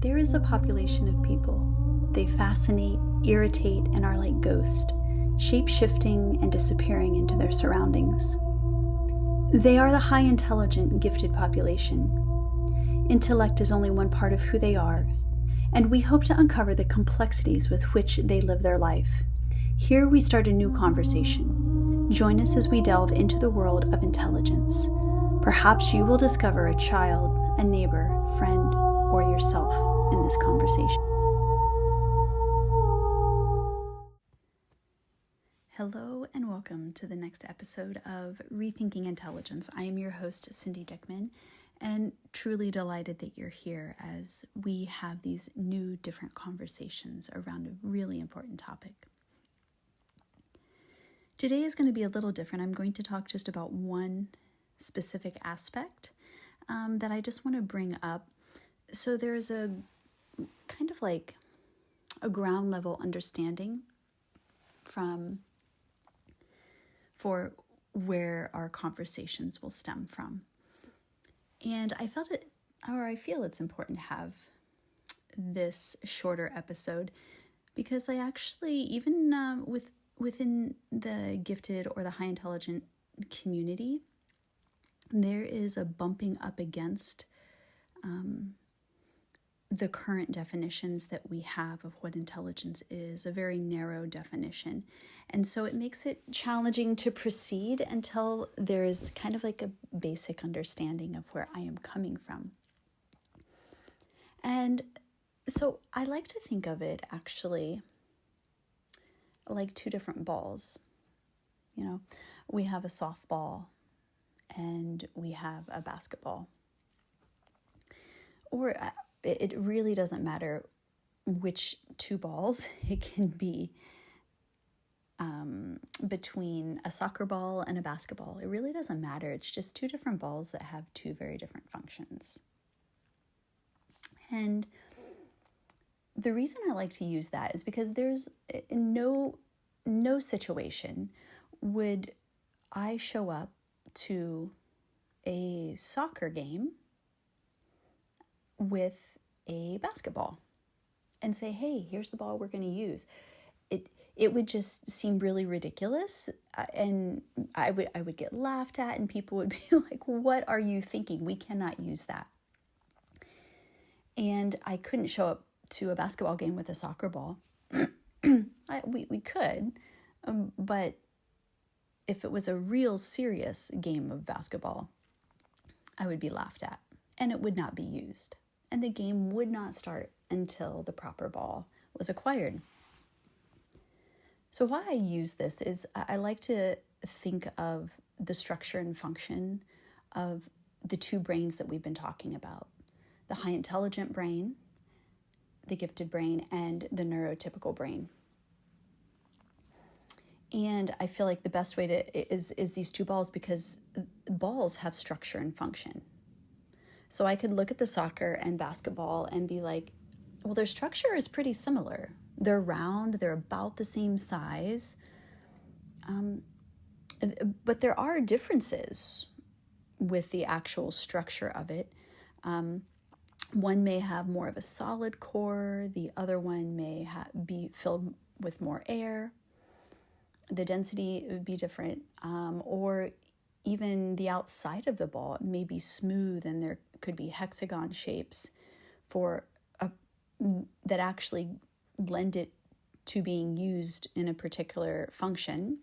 There is a population of people. They fascinate, irritate, and are like ghosts, shape-shifting and disappearing into their surroundings. They are the high intelligent, gifted population. Intellect is only one part of who they are, and we hope to uncover the complexities with which they live their life. Here we start a new conversation. Join us as we delve into the world of intelligence. Perhaps you will discover a child, a neighbor, friend, or yourself in this conversation. Hello and welcome to the next episode of Rethinking Intelligence. I am your host, Cindy Dickman, and truly delighted that you're here as we have these new, different conversations around a really important topic. Today is going to be a little different. I'm going to talk just about one specific aspect that I just want to bring up. So there's a kind of like a ground level understanding for where our conversations will stem from. And I feel it's important to have this shorter episode because I actually, even within the gifted or the high intelligent community, there is a bumping up against the current definitions that we have of what intelligence is, a very narrow definition. And so it makes it challenging to proceed until there is kind of like a basic understanding of where I am coming from. And so I like to think of it actually like two different balls. You know, we have a softball and we have a basketball. Or it really doesn't matter which two balls. It can be between a soccer ball and a basketball. It really doesn't matter. It's just two different balls that have two very different functions. And the reason I like to use that is because there's no situation would I show up to a soccer game with a basketball and say, hey, here's the ball we're going to use. It would just seem really ridiculous, and I would get laughed at, and people would be like, what are you thinking? We cannot use that. And I couldn't show up to a basketball game with a soccer ball. We could, but if it was a real serious game of basketball, I would be laughed at, and it would not be used. And the game would not start until the proper ball was acquired. So why I use this is I like to think of the structure and function of the two brains that we've been talking about. The high intelligent brain, the gifted brain, and the neurotypical brain. And I feel like the best way to is these two balls, because balls have structure and function. So I could look at the soccer and basketball and be like, well, their structure is pretty similar. They're round, they're about the same size. But there are differences with the actual structure of it. One may have more of a solid core. The other one may be filled with more air. The density would be different. Or even the outside of the ball may be smooth, and there could be hexagon shapes that actually lend it to being used in a particular function.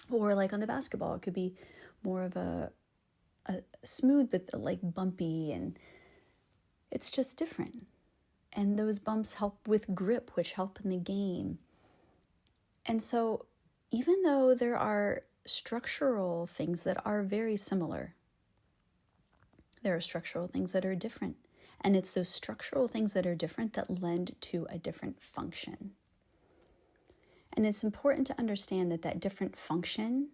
Or like on the basketball, it could be more of a smooth but like bumpy, and it's just different. And those bumps help with grip, which help in the game. And so even though there are structural things that are very similar, there are structural things that are different. And it's those structural things that are different that lend to a different function. And it's important to understand that different function,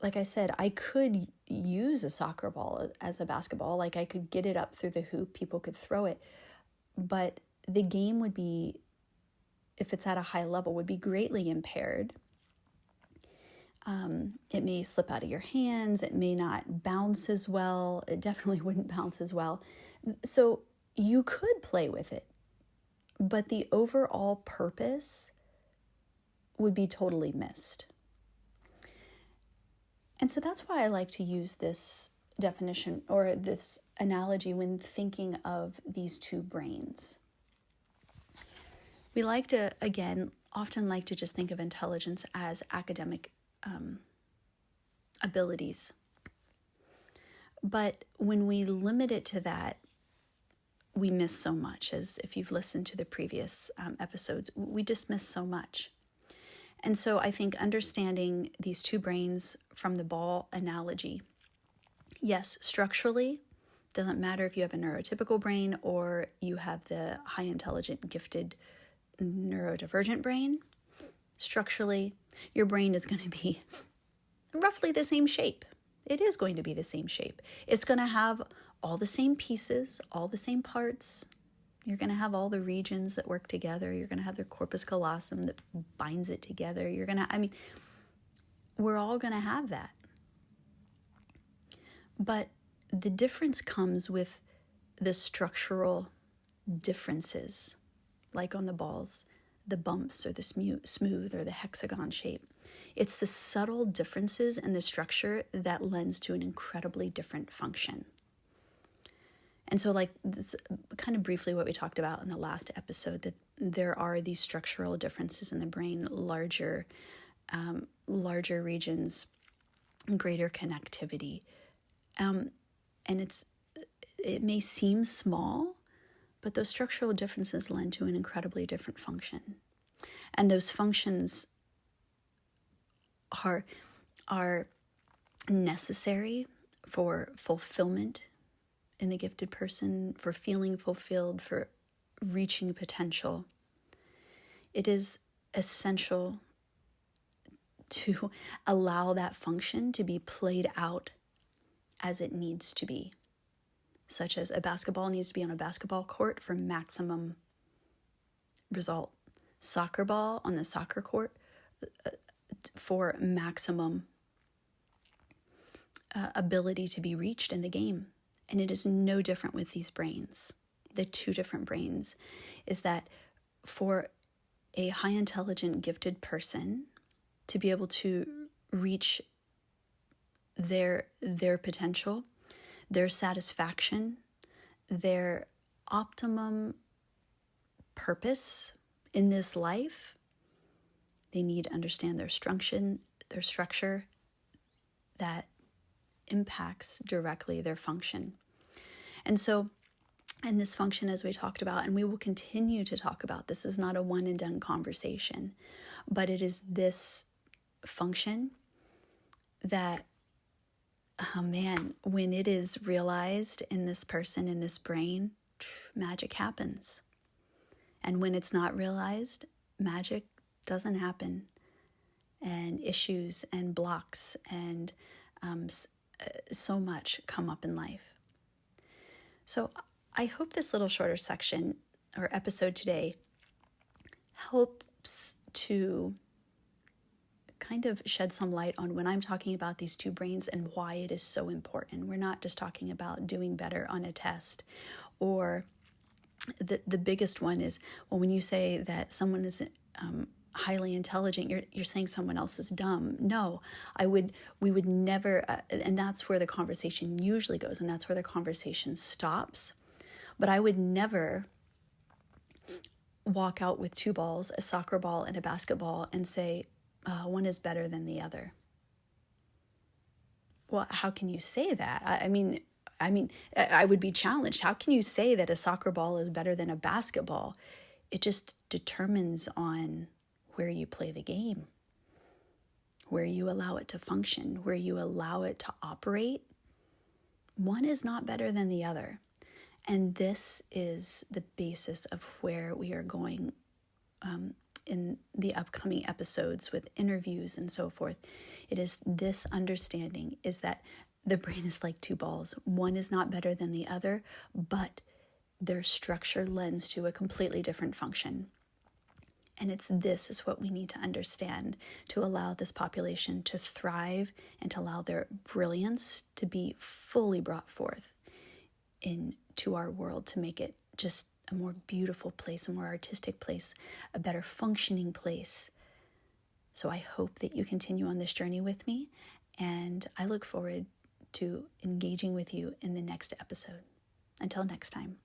like I said, I could use a soccer ball as a basketball. Like I could get it up through the hoop, people could throw it. But the game would be, if it's at a high level, would be greatly impaired. It may slip out of your hands. It may not bounce as well. It definitely wouldn't bounce as well. So you could play with it, but the overall purpose would be totally missed. And so that's why I like to use this definition or this analogy when thinking of these two brains. We like to, again, often like to just think of intelligence as academic abilities. But when we limit it to that, we miss so much. As if you've listened to the previous episodes, we just miss so much. And so I think understanding these two brains from the ball analogy, yes, structurally, doesn't matter if you have a neurotypical brain or you have the high intelligent, gifted, neurodivergent brain. Structurally, your brain is going to be roughly the same shape. It is going to be the same shape. It's going to have all the same pieces, all the same parts. You're going to have all the regions that work together. You're going to have the corpus callosum that binds it together. We're all going to have that. But the difference comes with the structural differences, like on the balls, the bumps or the smooth or the hexagon shape. It's the subtle differences in the structure that lends to an incredibly different function. And so that's kind of briefly what we talked about in the last episode, that there are these structural differences in the brain, larger regions, greater connectivity. And it may seem small, but those structural differences lend to an incredibly different function. And those functions are necessary for fulfillment in the gifted person, for feeling fulfilled, for reaching potential. It is essential to allow that function to be played out as it needs to be, such as a basketball needs to be on a basketball court for maximum result. Soccer ball on the soccer court for maximum ability to be reached in the game. And it is no different with these brains. The two different brains is that for a high intelligent gifted person to be able to reach their potential, their satisfaction, their optimum purpose in this life, they need to understand their structure that impacts directly their function. And so, and this function, as we talked about, and we will continue to talk about, this is not a one and done conversation, but it is this function that, oh man, when it is realized in this person, in this brain, magic happens. And when it's not realized, magic doesn't happen. And issues and blocks and so much come up in life. So I hope this little shorter section or episode today helps to kind of shed some light on when I'm talking about these two brains and why it is so important. We're not just talking about doing better on a test, or the biggest one is, well, when you say that someone is highly intelligent, you're saying someone else is dumb. No, we would never, and that's where the conversation usually goes, and that's where the conversation stops. But I would never walk out with two balls, a soccer ball and a basketball, and say one is better than the other. Well, how can you say that? I mean, I would be challenged. How can you say that a soccer ball is better than a basketball? It just determines on where you play the game, where you allow it to function, where you allow it to operate. One is not better than the other. And this is the basis of where we are going in the upcoming episodes with interviews and so forth. It is this understanding is that the brain is like two balls. One is not better than the other, but their structure lends to a completely different function. And this is what we need to understand to allow this population to thrive and to allow their brilliance to be fully brought forth into our world to make it just a more beautiful place, a more artistic place, a better functioning place. So I hope that you continue on this journey with me, and I look forward to engaging with you in the next episode. Until next time.